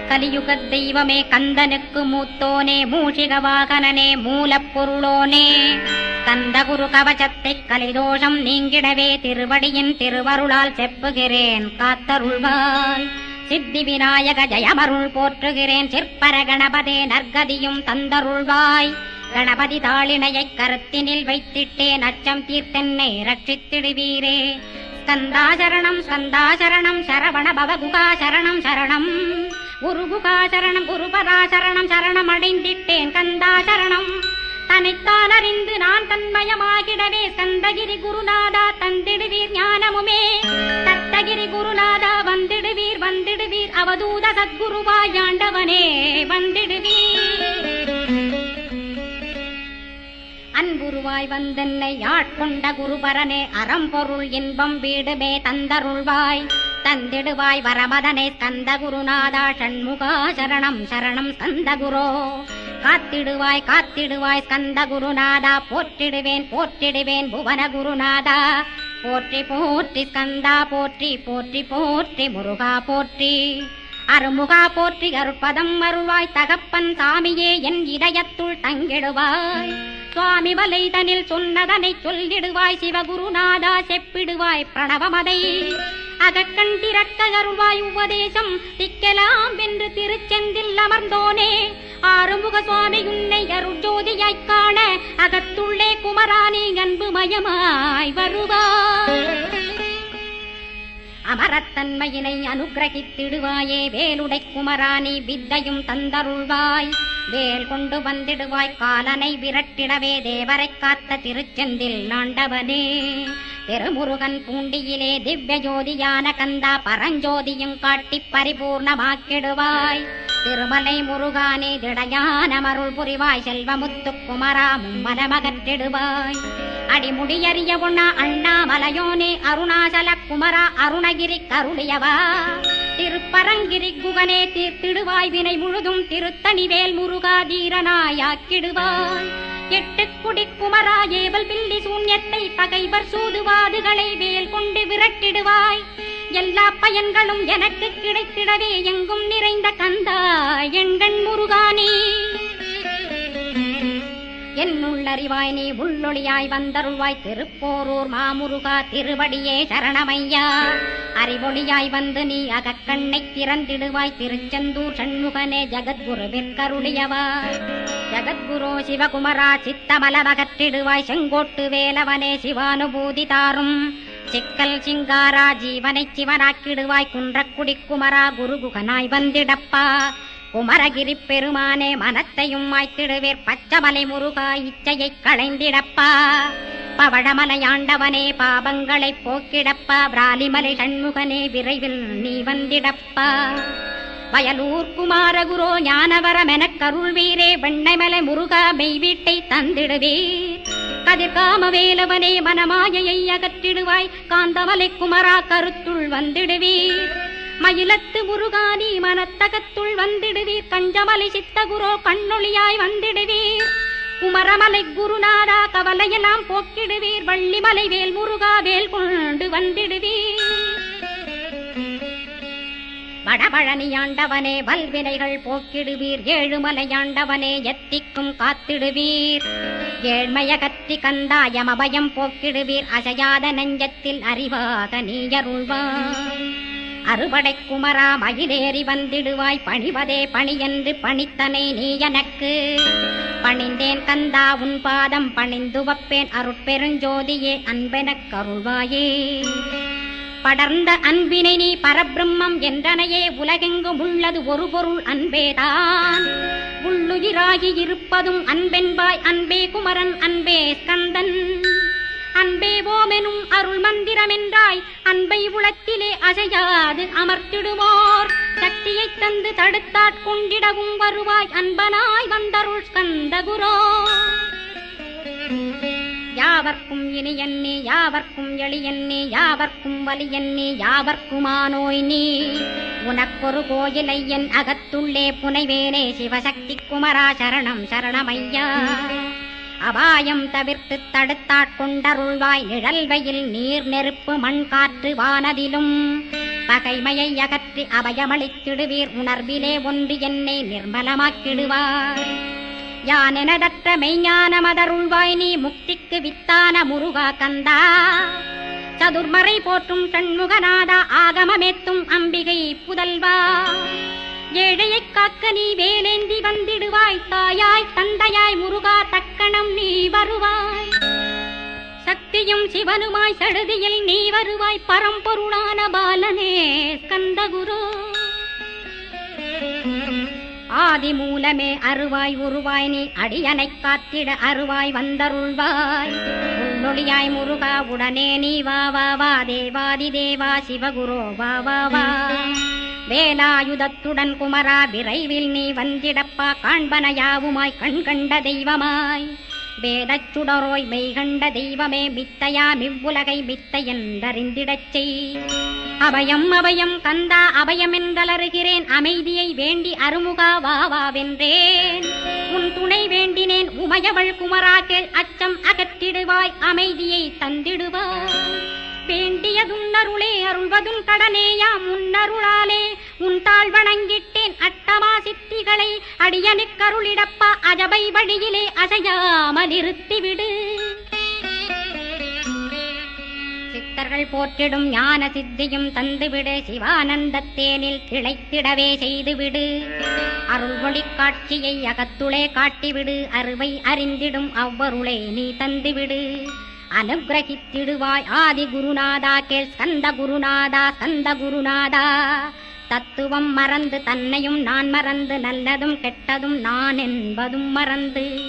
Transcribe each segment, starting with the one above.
கலியுக தெய்வமே கந்தனுக்கு மூத்தோனே மூஷிக வாகனனே மூலப்பொருளோனே கந்தகுரு கவசத்தை கலிதோஷம் நீங்கிடவே திருவடியின் திருவருளால் செப்புகிறேன் காத்தருள்வாள். சித்தி விநாயக ஜயமருள் போற்றுகிறேன் சிற்பர கணபதே நற்கதியும் தந்தருள்வாய். கணபதி தாளினையை கருத்தினில் வைத்திட்டேன் அச்சம் தீர்த்தென்னை ரட்சித்திடுவீரே. ஸ்கந்தாசரணம் ஸ்கந்தாசரணம் சரவண பவகுகா சரணம் சரணம் குருகுகா சரணம் குருபராசரணம் சரணம் அடைந்திட்டேன் கந்தாசரணம். தன்னைத்தான் அறிந்து நான் தன்மயமாகிடவே ஸ்கந்தகிரி குருநாதா தந்திடுவீர் ஞானமுமே. தத்தகிரி குருநாதா வந்திடுவீர் வந்திடுவீர் அவதூத சத்குருவாயாண்டவனே வந்திடுவீர். அன்புருவாய் வந்தென்னை ஆட்கொண்ட குருபரனே அறம்பொருள் இன்பம் வீடுமே தந்தருள்வாய். தந்திடுவாய் வரமதனே ஸ்கந்த குருநாதா ஷண்முகா சரணம் சரணம் ஸ்கந்த குரோ. காத்திடுவாய் காத்திடுவாய் ஸ்கந்த குருநாதா போற்றிடுவேன் போற்றிடுவேன் புவன குருநாதா. போற்றி போற்றி ஸ்கந்தா போற்றி போற்றி போற்றி முருகா போற்றி. அருமுகா போற்றி அருட்பதம் அருள்வாய் தகப்பன் சாமியே என் இதயத்துள் தங்கிடுவாய். சுவாமி வலைதனில் சொன்னதனை சொல்லிடுவாய் சிவகுருநாதா செப்பிடுவாய் பிரணவமதை. அகக்கண் திறக்க அருள்வாய் உபதேசம் திக்கலாம் என்று திருச்செந்தில் அமர்ந்தோனே. ஆறுமுக சுவாமி உன்னை அருட்ஜோதியாய்க் காண அகத்துள்ளே குமரானி அன்புமயமாய் வருவாய். அமரத்தன்மையினை அனுகிரகித்திடுவாயே வேலுடை குமராணி வித்தையும் தந்தருள்வாய். வேல் கொண்டு வந்திடுவாய் காலனை விரட்டிடவே தேவரை காத்த திருச்செந்தில் ஆண்டவனே. திருமுருகன் பூண்டியிலே திவ்ய ஜோதியான கந்தா பரஞ்சோதியும் காட்டி பரிபூர்ணமாக்கிடுவாய். திருமலை முருகானே திடையான மருள் புரிவாய் செல்வமுத்து குமரா மும்மலமகற்றிடுவாய். அடிமுடியறிய உண்ணா அண்ணாமலையோனே அருணாசல குமரா அருணகிரி கருளியவா. திருப்பரங்கிரி குகனே தீர்த்திடுவாய் வினை முழுதும் திருத்தணிவேல் முருகா தீரனாயாக்கிடுவாய். எட்டு குடி குமரா ஏவல் பில்லி சூன்யத்தை பகைவர் சூதுவாதுகளை வேல் கொண்டு விரட்டிடுவாய். எல்லா பயன்களும் எனக்கு கிடைத்திடவே எங்கும் நிறைந்த கந்தா எண்கண் முருகானி. என்னுள்ளறிவாய் நீ உள்ளொளியாய் வந்தருள்வாய் திருப்போரூர் மாமுருகா திருவடியே சரணமையா. அறிவொளியாய் வந்து நீ அகக்கண்ணை திறந்திடுவாய் திருச்செந்தூர் சண்முகனே ஜகத்குருவின் கருளியவாய். ஜகத்குரு சிவகுமரா சித்தமலமகற்றிடுவாய் செங்கோட்டு வேலவனே சிவானுபூதி தாரும். சிக்கல் சிங்காரா ஜீவனை சிவனாக்கிடுவாய் குன்றக்குடி குமரா குருகுகனாய் வந்திடப்பா. குமரகிரி பெருமானே மனத்தையும் மாய்த்திடுவேர் பச்சமலை முருகா இச்சையை களைந்திடப்பா. பவழமலையாண்டவனே பாபங்களை போக்கிடப்பா. பிராலிமலை சண்முகனே விரைவில் நீ வந்திடப்பா. வயலூர் குமாரகுரோ ஞானவரமெனக் கருள்வீரே வெண்ணைமலை முருகா மெய் வீட்டை தந்திடுவீர். கதிர்காம வேலவனே மனமாயையை அகற்றிடுவாய் காந்தமலை குமரா கருத்துள் வந்திடுவீர். மயிலத்து முருகானி மனத்தகத்துள் வந்திடுவீர். கஞ்சமலை சித்தகுரோ கண்ணொளியாய் வந்திடுவீர். குமரமலை குருநாதா கவலையெல்லாம் போக்கிடுவீர். வள்ளிமலை வேல் முருகா வேல் கொண்டு வந்திடுவீர். வடபழனியாண்டவனே வல்வினைகள் போக்கிடுவீர். ஏழுமலையாண்டவனே எத்திக்கும் காத்திடுவீர். ஏழ்மையகத்தி கந்தாயம் அபயம் போக்கிடுவீர். அசையாத நெஞ்சத்தில் அறிவாக நீயருள்வாய். அறுபடை குமரா மயிலேறி வந்திடுவாய். பணிவதே பணியென்று பணித்தனை நீ எனக்கு. பணிந்தேன் கந்தா உன் பாதம் பணிந்து வப்பேன் அருட்பெருஞ்சோதியே அன்பெனக் கருள்வாயே. படர்ந்த அன்பினை நீ பரபிரம்மம் என்றனையே உலகெங்கும் உள்ளது ஒரு பொருள் அன்பேதான். உள்ளுயிராகி இருப்பதும் அன்பென்பாய் அன்பே குமரன் அன்பே ஸ்கந்தன். அன்பே ஓமெனும் அருள் மந்திரமென்றாய் அன்பை உளத்திலே அசையாது அமர்த்திடுவோர். சக்தியை தந்து தடுத்தாட்கொண்டிடவும் வருவாய் அன்பனாய் வந்தருள் ஸ்கந்தகுரோ. யாவர்க்கும் இனியன்னே யாவர்க்கும் எளியன்னே யாவர்க்கும் வலியன்னே யாவர்க்குமானோய் நீ. உனக்கொரு கோயிலை என் அகத்துள்ளே புனைவேனே சிவசக்தி குமரா சரணம் சரணமையா. அபாயம் தவிர்த்து தடுத்தாட்கொண்டருள்வாய் நிழல்வையில் நீர் நெருப்பு மண் காற்று வானதிலும். பகைமையை அகற்றி அபயமளித்திடுவீர். உணர்விலே ஒன்று என்னை நிர்மலமாக்கிடுவாய். யானெனதற்ற மெய்ஞான மதருள்வாய் நீ முக்திக்கு வித்தான முருகா கந்தா. சதுர்மறை போற்றும் சண்முகநாதா ஆகமமேத்தும் அம்பிகை புதல்வா. ஏழையைக் காக்க நீ வேலேந்தி வந்திடுவாய். தாயாய் தந்தையாய் முருகா தக்கணம் நீ வருவாய். சக்தியும் சிவனுமாய் சடுதியில் நீ வருவாய். பரம்பொருளான பாலனே ஸ்கந்தகுரு. ஆதி மூலமே அருவாய் உருவாய் நீ அடியனைக் காத்திட அருவாய் வந்தருள்வாய். உள்ளொளியாய் முருகா உடனே நீ வா வா வா. தேவாதி தேவா சிவகுரோ வா வா வா. வேலாயுதத்துடன் குமரா விரைவில் நீ வந்திடப்பா. காண்பன யாவுமாய் கண் கண்ட தெய்வமாய். வேதச் சுடரோய் மெய்கண்ட தெய்வமே மித்தையா மிவ்வுலகை மித்தை என்றறிந்திடச் செய். அபயம் அபயம் கந்தா அபயமென்றலறுகிறேன். அமைதியை வேண்டி அருமுகா வா வா வென்றேன். உன் துணை வேண்டினேன் உமையவள் குமரா கேள். அச்சம் அகற்றிடுவாய் அமைதியை தந்திடுவாய். வேண்டியதுன்னருளே அருள்வதும் கடனேயா முன்னருளாலே. உன் தாழ் வணங்கிட்டேன் அட்டமா சித்திகளை. அடியனுக்கருளிடப்பா அஜபை வழியிலே அசையாமல் இருத்திவிடு. சித்தர்கள் போற்றிடும் ஞான சித்தியும் தந்துவிடு. சிவானந்தத்தேனில் திளைத்திடவே செய்துவிடு. அருள்வொளி காட்சியை அகத்துளே காட்டிவிடு. அருவை அறிந்திடும் அவ்வருளை நீ தந்துவிடு. அனுகிரகித்திடுவாய் ஆதி குருநாதா கேள். ஸ்கந்த குருநாதா ஸ்கந்த குருநாதா. தத்துவம் மறந்து தன்னையும் நான் மறந்து நல்லதும் கெட்டதும் நான் என்பதும் மறந்து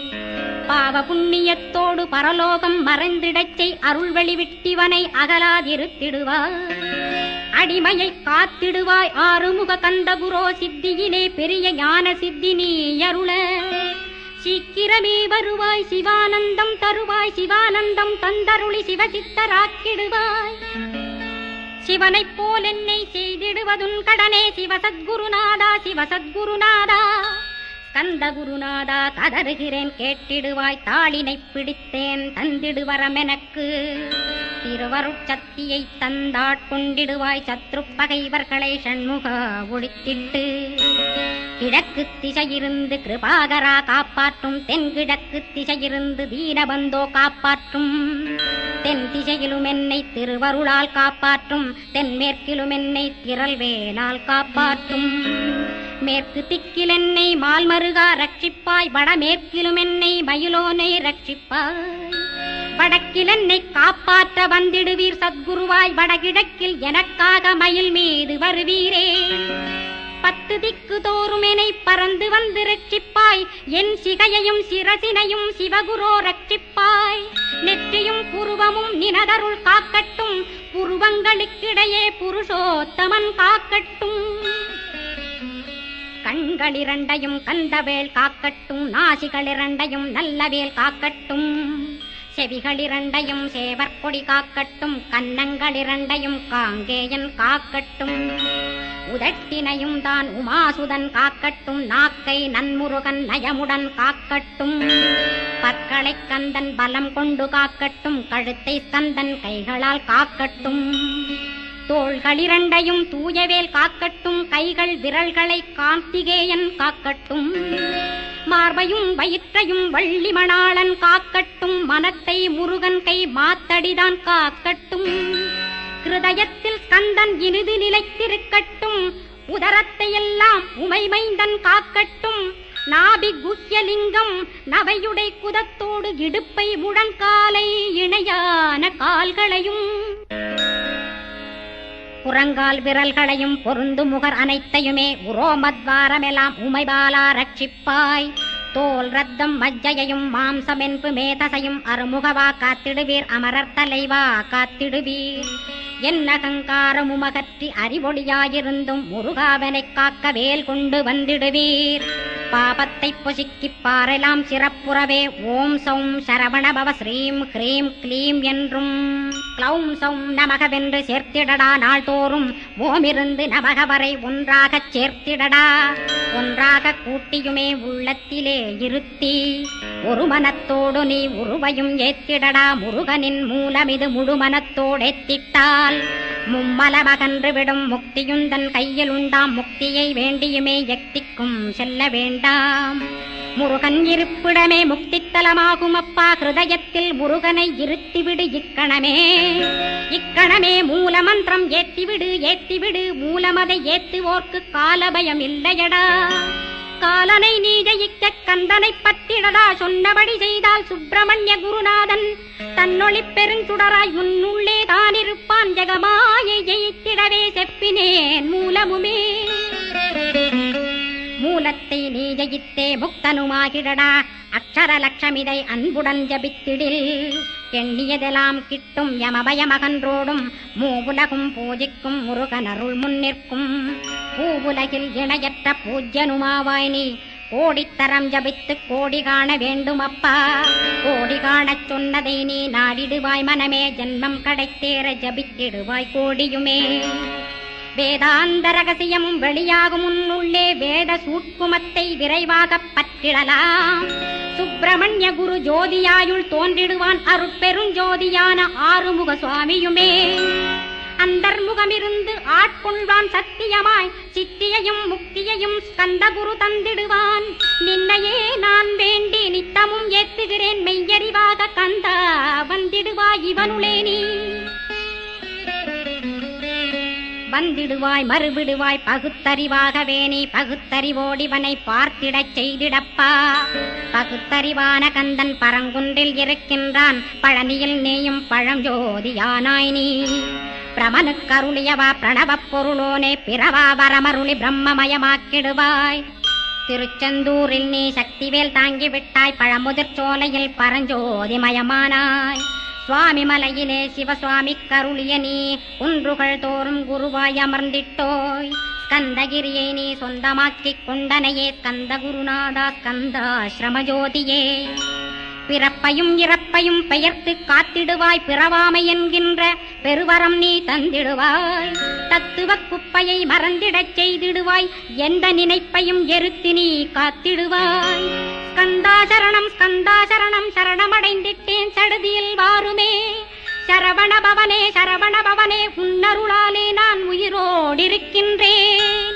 பாவ புண்ணியத்தோடு பரலோகம் மறைந்திடச் செய். அருள் வெளிவிட்டிவனை அகலாதிருத்திடுவாய். அடிமையை காத்திடுவாய் ஆறுமுக கந்தகுரோ. சித்தியிலே பெரிய ஞான சித்தி நீ அருள. சீக்கிரமே வருவாய் சிவானந்தம் தருவாய். சிவானந்தம் தந்தருளி சிவசித்தராக்கிடுவாய். சிவனைப் போல் என்னை செய்திடுவதுன் கடனே. சிவசத்குருநாதா சிவசத்குருநாதா. ஸ்கந்த குருநாதா கதறுகிறேன் கேட்டிடுவாய். தாளினை பிடித்தேன் தந்திடுவரமெனக்கு. திருவருட்சக்தியை தந்தாட்கொண்டிடுவாய். சத்ரு பகைவர்களை ஷண்முகா ஒழித்திட்டு. கிழக்கு திசையிருந்து கிருபாகரா காப்பாற்றும். தென்கிழக்கு திசையிருந்து தீனபந்தோ காப்பாற்றும். தென் திசையிலும் என்னை திருவருளால் காப்பாற்றும். தென்மேற்கிலும் என்னை திரள்வேலால் காப்பாற்றும். மேற்கு திக்கில் என்னை மால்மருகா ரட்சிப்பாய். வடமேற்கிலும் என்னை மயிலோனை ரட்சிப்பாய். வடக்கில் என்னை காப்பாற்ற வந்திடுவீர் சத்குருவாய். வடகிழக்கில் எனக்காக மயில் மீது வருவீரே. 10 திக்கு தோறும் என்னை பறந்து வந்து ரட்சிப்பாய். என் சிகையையும் சிரசினையும் சிவகுரோ ரட்சிப்பாய். நெற்றியும் புருவமும் நினதருள் காக்கட்டும். புருவங்களுக்கிடையே புருஷோத்தமன் காக்கட்டும். கண்களிரண்டையும் கந்தவேல் காக்கட்டும். நாசிகளிரண்டையும் நல்லவேல் காக்கட்டும். செவிகளிரண்டையும் சேவற்கொடி காக்கட்டும். கன்னங்களிரண்டையும் காங்கேயன் காக்கட்டும். உதட்டினையும் தான் உமாசுதன் காக்கட்டும். நாக்கை நன்முருகன் நயமுடன் காக்கட்டும். பற்களை கந்தன் பலம் கொண்டு காக்கட்டும். கழுத்தை ஸ்கந்தன் கைகளால் காக்கட்டும். தோள்களிரண்டையும் தூயவேல் காக்கட்டும். கைகள் விரல்களை கார்த்திகேயன் காக்கட்டும். மார்பையும் வயிற்றையும் வள்ளி மணாளன் காக்கட்டும். மனத்தை முருகன் கை மாத்தடிதான் காக்கட்டும். கிருதயத்தில் ஸ்கந்தன் இனிது நிலைத்திருக்கட்டும். உதரத்தை எல்லாம் உமைமைந்தன் காக்கட்டும். நாபி குஹ்யலிங்கம் நவையுடை குதத்தோடு இடுப்பை முழங்காலை இணையான கால்களையும் புறங்கால் விரல்களையும் பொருந்து முகர் அனைத்தையுமே உரோமத்வாரமெல்லாம் உமைபாலா ரட்சிப்பாய். தோல் ரத்தம் மஜ்ஜையையும் மாம்சமென்பு மேதசையும் அருமுகவா காத்திடுவீர். அமரர் தலைவா காத்திடுவீர். என் அகங்காரம் உமகற்றி அறிவொளியாயிருந்தும் முருகாவனைக் காக்க வேல் கொண்டு வந்திடுவீர். பாபத்தை பொசுக்கிப் பாரெல்லாம் சிறப்புறவே ஓம் சௌம் சரவணபவ ஸ்ரீம் ஹ்ரீம் க்ளீம் என்றும் க்ளௌம் சௌம் நமகவென்று சேர்த்திடடா. நாள்தோறும் ஓமிருந்து நமக வரை ஒன்றாகச் சேர்த்திடடா. ஒன்றாக கூட்டியுமே உள்ளத்திலே இருத்தி ஒரு மனத்தோடு நீ உருவையும் ஏத்திடடா. முருகனின் மூலமிது முழு மனத்தோடேத்திட்டால் மும்மலமகன்று விடும் முக்தியுந்தன் கையில் உண்டாம். முக்தியை வேண்டியுமே எக்திக்கும் செல்ல வேண்டாம். முருகன் இருப்பிடமே முக்தித்தலமாகும் அப்பா. ஹிருதயத்தில் முருகனை இருத்திவிடு இக்கணமே. இக்கணமே மூலமந்திரம் ஏத்திவிடு ஏத்திவிடு. மூலமதை ஏத்துவோர்க்கு காலபயம் இல்லையடா. காலனை நீ ஜெயிக்க கந்தனை பற்றிடடா. சொன்னபடி செய்தால் சுப்பிரமணிய குருநாதன் தன்னொளி பெருஞ்சுடராய் உன்னுள்ளே தானிருப்பான். ஜெகமாயை ஜெயித்திடவே செப்பினேன் மூலமுமே. மூலத்தை நீ ஜெயித்தே முக்தனுமாகிடடா. அக்ஷர லட்சமிதை அன்புடன் ஜபித்திடில் எண்ணியதெல்லாம் கிட்டும். யமபயமகன்றோடும் மூவுலகும் பூஜிக்கும் முருகனருள் முன்னிற்கும். பூவுலகில் இணையற்ற பூஜ்யனுமாவாய் நீ. கோடித்தரம் ஜபித்து கோடி காண வேண்டும் அப்பா. கோடி காணச் சொன்னதை நீ நாடிடுவாய் மனமே. ஜென்மம் கடைத்தேற ஜபித்திடுவாய் கோடியுமே. வேதாந்த ரகசியமும் வெளியாகும் உன்னுள்ளே. வேத சூட்குமத்தை விரைவாகப் பற்றிடலாம். சுப்பிரமணிய குரு ஜோதியாயுள் தோன்றிடுவான். அருட்பெருஞ்சோதியான ஆறுமுக சுவாமியுமே. அந்தர்முகமிருந்து ஆட்கொள்வான் சத்தியமாய். சித்தியையும் முக்தியையும் ஸ்கந்தகுரு தந்திடுவான். நின்னையே நான் வேண்டி நித்தமும் ஏத்துகிறேன் மெய்யறிவாக கந்தா. வந்திடுவாய் இவனுளே நீ. வந்திடுவாய் மறுவிடுவாய் பகுத்தறிவாகவே நீ. பகுத்தறிவோடிவனை பார்த்திடச் செய்திடப்பா. பகுத்தறிவான கந்தன் பரங்குன்றில் இருக்கின்றான். பழனியில் நீயும் பழஞ்சோதியானாய் நீ. பிரமனுக்கருளியவா பிரணவப் பொருளோனே. பிறவா வரமருளி பிரம்மமயமாக்கிடுவாய். திருச்செந்தூரில் நீ சக்திவேல் தாங்கிவிட்டாய். பழமுதிர் சோலையில் பரஞ்சோதிமயமானாய். சுவாமி மலையிலே சிவசுவாமி கருளிய நீ. குன்றுகள் தோறும் குருவாய் அமர்ந்திட்டோய். ஸ்கந்தகிரியை நீ சொந்தமாக்கிக் கொண்டனையே. ஸ்கந்த குருநாதா ஸ்கந்தாஸ்ரமஜோதியே. பிறப்பையும் இறப்பையும் பெயர்த்து காத்திடுவாய். பிறவாமை என்கின்ற பெருவரம் நீ தந்திடுவாய். தத்துவ குப்பையை மறந்திடச் செய்திடுவாய். எந்த நினைப்பையும் எருத்து நீ காத்திடுவாய். ஸ்கந்தாசரணம் ஸ்கந்தாசரணம் சரணமடைந்திட்டேன் சடுதியில் வாருமே. சரவணபவனே சரவணபவனே உன்னருளாலே நான் உயிரோடிருக்கின்றேன்.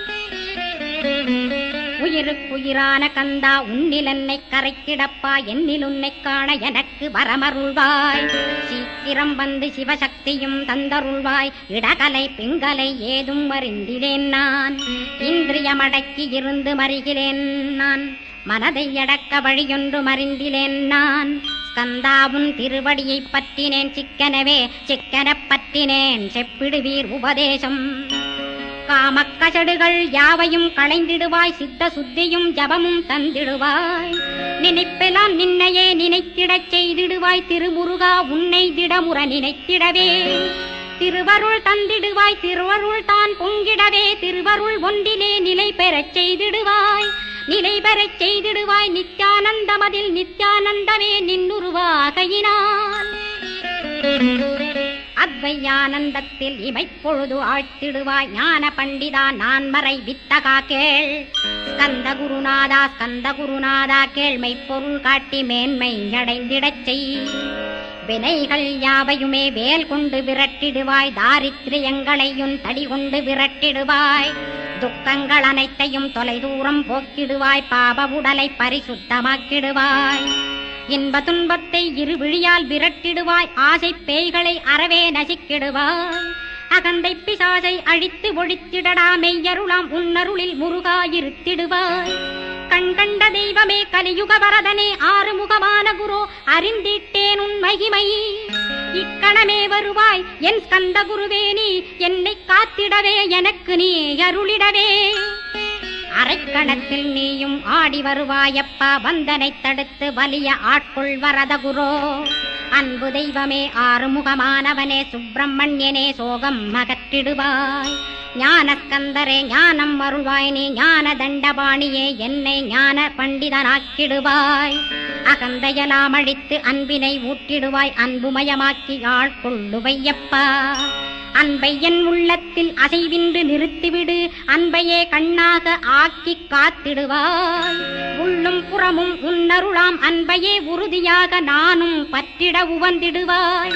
உயிருக்குயிரான கந்தா உன்னில் என்னை கரைக்கிடப்பா. என்னில் உன்னை காண எனக்கு வரமருள்வாய். சீக்கிரம் வந்து சிவசக்தியும் தந்தருள்வாய். இடகலை பிங்கலை ஏதும் அறிந்திலேன் நான். இந்திரியமடக்கி இருந்து மறிகிறேன் நான். மனதை அடக்க வழியொன்று மறிந்திலேன் நான். ஸ்கந்தாவும் திருவடியை பற்றினேன் சிக்கனவே. சிக்கனப் பற்றினேன் செப்பிடுவீர் உபதேசம். காமக்கசடுகள் யாவையும் களைந்திடுவாய். சித்த சுத்தியும் ஜபமும் தந்திடுவாய். நினைப்பெல்லாம் நின்னையே நினைத்திடச் செய்திடுவாய். திருமுருகா உன்னை திடமுற நினைத்திடவே. திருவருள் தந்திடுவாய். திருவருள் தான் பொங்கிடவே. திருவருள் ஒன்றிலே நிலை பெறச் செய்திடுவாய். நிலை பெறச் செய்திடுவாய். நித்யானந்தமதில் நித்யானந்தமே நின்னுருவாகையினால். அத்வையானந்தத்தில் இமைப்பொழுது ஆழ்த்திடுவாய். ஞான பண்டிதா நான் மறை வித்தகா கேள். ஸ்கந்த குருநாதா ஸ்கந்த குருநாதா கேள்மை பொருள் காட்டி மேன்மை அடைந்திடச் செய். வினைகள் யாவையுமே வேல் கொண்டு விரட்டிடுவாய். தாரித்ரியங்களையும் தடி கொண்டு விரட்டிடுவாய். துக்கங்கள் அனைத்தையும் தொலைதூரம் போக்கிடுவாய். பாப உடலை பரிசுத்தமாக்கிடுவாய். இன்ப துன்பத்தை இருவிழியால் விரட்டிடுவாய். ஆசை பேய்களை அறவே நசிக்கிடுவாய். அகந்தை பிசாசை அழித்து ஒழித்திடடா. மெய்யருளாம் உன்னருளில் முருகா இருத்திடுவாய். கண் கண்ட தெய்வமே கலியுக வரதனே. ஆறுமுகமான குரு அறிந்திட்டேன் உன் மகிமை. இக்கணமே வருவாய் என் ஸ்கந்த குருவே நீ. என்னை காத்திடவே எனக்கு நீ அருளிடவே. அரைக்கணத்தில் நீயும் ஆடி வருவாயப்பா. வந்தனை தடுத்து வலிய ஆட்கொள் வரத குரோ. அன்பு தெய்வமே ஆறுமுகமானவனே. சுப்பிரமணியனே சோகம் அகற்றிடுவாய். ஞானஸ்கந்தரே ஞானம் அருள்வாய் நீ. ஞான தண்டபாணியே என்னை ஞான பண்டிதனாக்கிடுவாய். அகந்தையலாம் அழித்து அன்பினை ஊட்டிடுவாய். அன்புமயமாக்கி ஆட்கொள்ளுவையப்பா. அன்பை என் உள்ளத்தில் அசைவின்று நிறுத்திவிடு, அன்பையே கண்ணாக ஆக்கி காத்திடுவாய். உள்ளும் புறமும் உன்னருளாம் அன்பையே உறுதியாக நானும் பற்றிட உவந்திடுவாய்.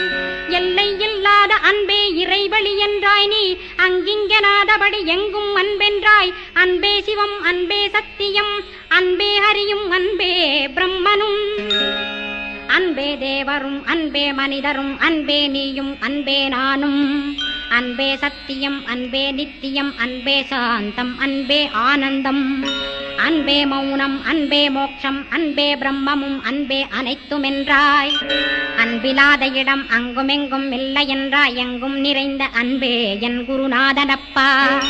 எல்லை இல்லாத அன்பே இறைவழி என்றாய் நீ, அங்கிங்கனாதபடி எங்கும் அன்பென்றாய். அன்பே சிவம், அன்பே சத்தியம், அன்பே ஹரியும், அன்பே பிரம்மனும், அன்பே தேவரும், அன்பே மனிதரும், அன்பே நீயும், அன்பே நானும். அன்பே சத்தியம், அன்பே நித்தியம், அன்பே சாந்தம், அன்பே ஆனந்தம், அன்பே மௌனம், அன்பே மோட்சம், அன்பே பிரம்மமும், அன்பே அனைத்துமென்றாய். அன்பிலாத இடம் அங்குமெங்கும் இல்லை என்றாய். எங்கும் நிறைந்த அன்பே என் குருநாதனப்பா.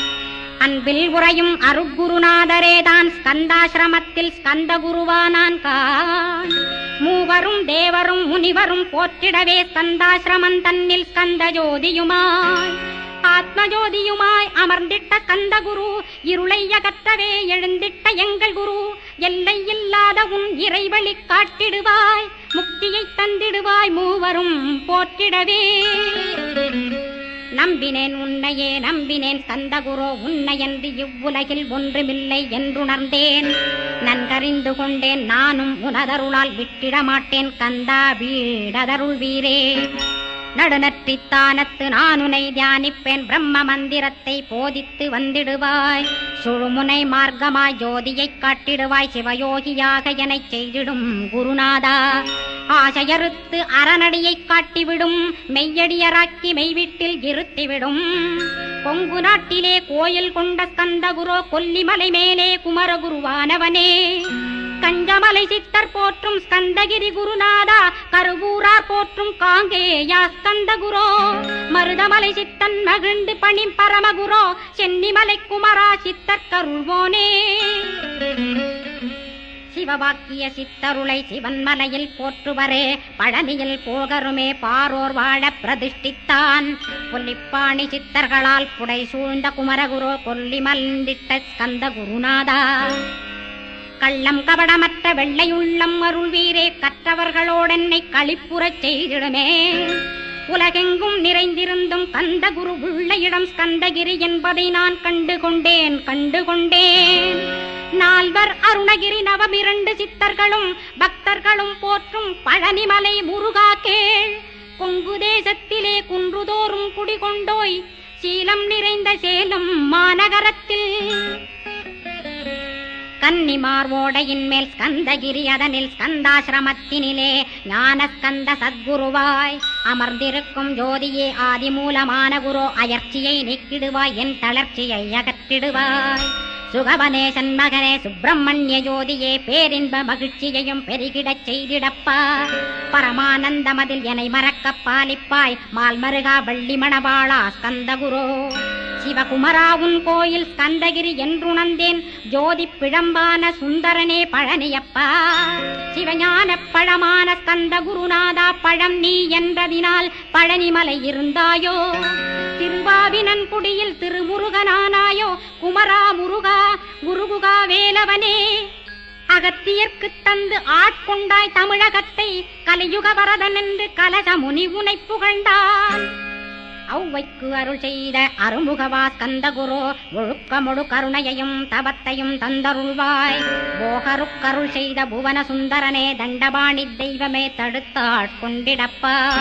அன்பில் உறையும் அருட்குருநாதரேதான் ஸ்கந்தாசிரமத்தில் ஸ்கந்த குருவானான் கான். மூவரும் தேவரும் முனிவரும் போற்றிடவே ஸ்கந்தாசிரமம் தன்னில் ஸ்கந்த ஜோதியுமாய் ஆத்மஜோதியுமாய் அமர்ந்திட்ட கந்த குரு, இருளை அகற்றவே எழுந்திட்ட எங்கள் குரு. எல்லை இல்லாத உன் இறைவழி காட்டிடுவாய், முக்தியை தந்திடுவாய் மூவரும் போற்றிடவே. நம்பினேன் உன்னையே நம்பினேன் ஸ்கந்தகுரோ, உன்னையன்றி இவ்வுலகில் ஒன்றுமில்லை என்றுணர்ந்தேன். நன்கறிந்து கொண்டேன் நானும் உனதருளால் விட்டிட மாட்டேன் கந்தா வீடதருள் வீரே. நடுநற்றித்தானத்து நான் உனை தியானிப்பேன், பிரம்ம மந்திரத்தை போதித்து வந்திடுவாய். சுழுமுனை மார்க்கமாய் ஜோதியைக் காட்டிடுவாய், சிவயோகியாக எனச் செய்திடும் குருநாதா. ஆசையறுத்து அறநடியைக் காட்டிவிடும், மெய்யடியராக்கி மெய்வீட்டில் இருத்திவிடும். கொங்கு நாட்டிலே கோயில் கொண்ட ஸ்கந்தகுரோ, கொல்லிமலை மேலே குமரகுருவானவனே. கஞ்சமலை சித்தர் போற்றும் ஸ்கந்தகிரி குருநாதா, கருவூரார் போற்றும் காங்கேயா ஸ்கந்தகுரோ. மருதமலை சித்தன் மகிழ்ந்து பணி பரமகுரோ, சென்னிமலை குமரா சித்தர் கருள்வோனே. சிவவாக்கிய சித்தருளை சிவன்மலையில் போற்றுவரே, பழனியில் போகருமே பாரோர் வாழ பிரதிஷ்டித்தான். கொல்லிப்பாணி சித்தர்களால் புடை சூழ்ந்த குமரகுரோ, கொல்லி மல்ந்திட்ட ஸ்கந்த குருநாதா. கள்ளம் கபடமற்ற வெள்ளையுள்ளம் அருள் வீரே, கற்றவர்களோடென்னை களிப்புறச் செய்திடுமே. உலகெங்கும் நிறைந்திருந்தும் கந்த குரு உள்ள இடம் ஸ்கந்தகிரி என்பதை நான் கண்டுகொண்டேன். நால்வர் அருணகிரி நவமிரண்டு சித்தர்களும் பக்தர்களும் போற்றும் பழனிமலை முருகா கேள். கொங்கு தேசத்திலே குன்றுதோறும் குடிகொண்டோய், சீலம் நிறைந்த சேலம் மாநகரத்தில். கன்னிமார் ஓடையின் மேல் ஸ்கந்தகிரி, அதனில் ஸ்கந்தாசிரமத்தினிலே ஞான ஸ்கந்த சத்குருவாய் அமர்ந்திருக்கும் ஜோதியே ஆதிமூலமான குரு. அயற்சியை நீக்கிடுவாய், என் தளர்ச்சியை அகற்றிடுவாய். சுகவனேசன் மகனே சுப்பிரமணிய ஜோதியே, பேரின்ப மகிழ்ச்சியையும் பெருகிடச் செய்திடப்பா. பரமானந்தமதில் என்னை மறக்க பாலிப்பாய், மால்மருகா வள்ளி மணவாளா ஸ்கந்தகுரோ. சிவகுமராவுன் கோயில் ஸ்கந்தகிரி என்றுணர்ந்தேன், ஜோதி பிழம்பான சுந்தரனே பழனியப்பா. சிவஞான பழமான ஸ்கந்த குருநாதா, பழம் நீ என்றதினால் பழனிமலை இருந்தாயோ. திருவாவினன் குடியில் திருமுருகனானாயோ, குமரா முருகா குருகுகா வேலவனே. அகத்தியர்க்கு தந்து ஆட்கொண்டாய் தமிழகத்தை, கலியுக வரதன் என்று கலச முனி உனை புகழ்ந்தான். ஔவைக்கு அருள் செய்த அருமுகவா ஸ்கந்தகுரோ, ஒழுக்கமொடு கருணையையும் தவத்தையும் தந்தருள்வாய். போகருக்கருள் செய்த புவன சுந்தரனே, தண்டபாணி தெய்வமே தடுத்தாட்கொண்டிடப்பா.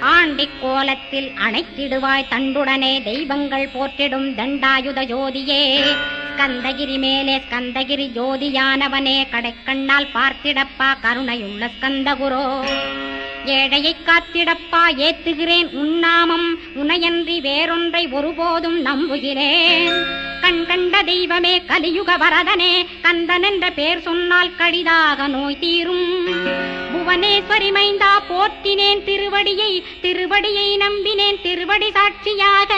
ஆண்டிக் கோலத்தில் அணைத்திடுவாய் தண்டுடனே, தெய்வங்கள் போற்றிடும் தண்டாயுத ஜோதியே. ஸ்கந்தகிரி மேலே ஸ்கந்தகிரி ஜோதியானவனே, கடைக்கண்ணால் பார்த்திடப்பா கருணையுள்ள ஸ்கந்தகுரோ. ஏழையை காத்திடப்பா ஏத்துகிறேன் உன்னாமம், உனையன்றி வேறொன்றை ஒருபோதும் நம்புகிறேன். கண் கண்ட தெய்வமே கலியுக வரதனே, கந்தன் என்ற பேர் சொன்னால் கடிதாக நோய் தீரும். புவனேஸ்வரி மைந்தா போற்றினேன் திருவடியை நம்பினேன் திருவடி சாட்சியாக.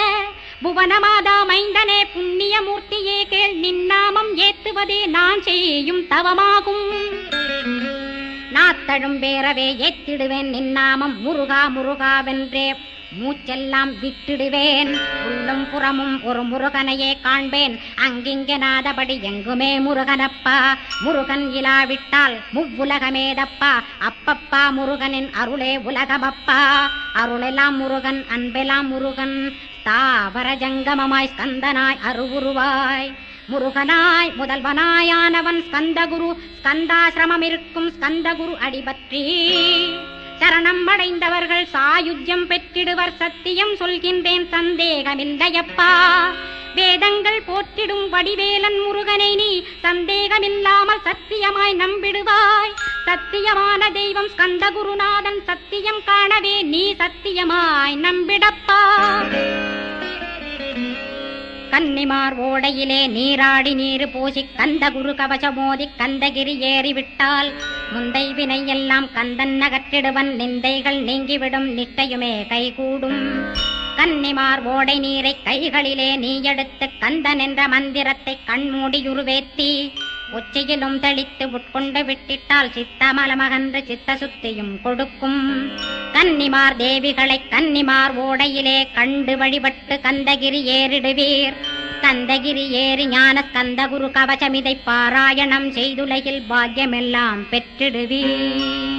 புவனமாதா மைந்தனே புண்ணியமூர்த்தியே கேள், நின்னாமம் ஏத்துவதே நான் செய்யும் தவமாகும். நாத்தழும் பேரவே ஏத்திடுவேன் நின்னாமம், முருகா முருகாவென்றே மூச்செல்லாம் விட்டிடுவேன். உள்ளும் புறமும் ஒரு முருகனையே காண்பேன், அங்கிங்கனாதபடி எங்குமே முருகனப்பா. முருகன் இலாவிட்டால் முவ்வுலகமேதப்பா, அப்பப்பா முருகனின் அருளே உலகமப்பா. அருளெல்லாம் முருகன், அன்பெல்லாம் முருகன், தாவர ஜங்கமமாய் ஸ்கந்தனாய் அருவுருவாய் முருகனாய் முதல்வனாயானவன் ஸ்கந்தகுரு. ஸ்கந்தாசிரமம் இருக்கும் ஸ்கந்தகுரு அடிபற்றி சரணம் அடைந்தவர்கள் சாயுஜ்யம் பெற்றிடுவர். சத்தியம் சொல்கின்றேன் சந்தேகமில்லையப்பா. வேதங்கள் போற்றிடும் வடிவேலன் முருகனை நீ சந்தேகமில்லாமல் சத்தியமாய் நம்பிடுவாய். சத்தியமான தெய்வம் ஸ்கந்தகுருநாதன். சத்தியம் காணவே நீ சத்தியமாய் நம்பிடப்பா. கன்னிமார் ஓடையிலே நீராடி நீரு பூசி கந்தகுரு கவசமோதி கந்தகிரி ஏறிவிட்டால் முந்தை வினை எல்லாம் கந்தன் நகற்றிடுவன். நிந்தைகள் நீங்கிவிடும் நிட்டையுமே கைகூடும். கன்னிமார் ஓடை நீரை கைகளிலே நீ எடுத்து கந்தன் என்ற மந்திரத்தை கண்மூடியுருவேத்தி உச்சியிலும் தெளித்து உட்கொண்டு விட்டிட்டால் சித்தமலமகன்று சித்த சுத்தியும் கொடுக்கும். கன்னிமார் தேவிகளை கன்னிமார் ஓடையிலே கண்டு வழிபட்டு கந்தகிரி ஏறிடுவீர். கந்தகிரி ஏறி ஞான கந்தகுரு கவசமிதை பாராயணம் செய்துலகில் பாக்கியமெல்லாம் பெற்றிடுவீர்.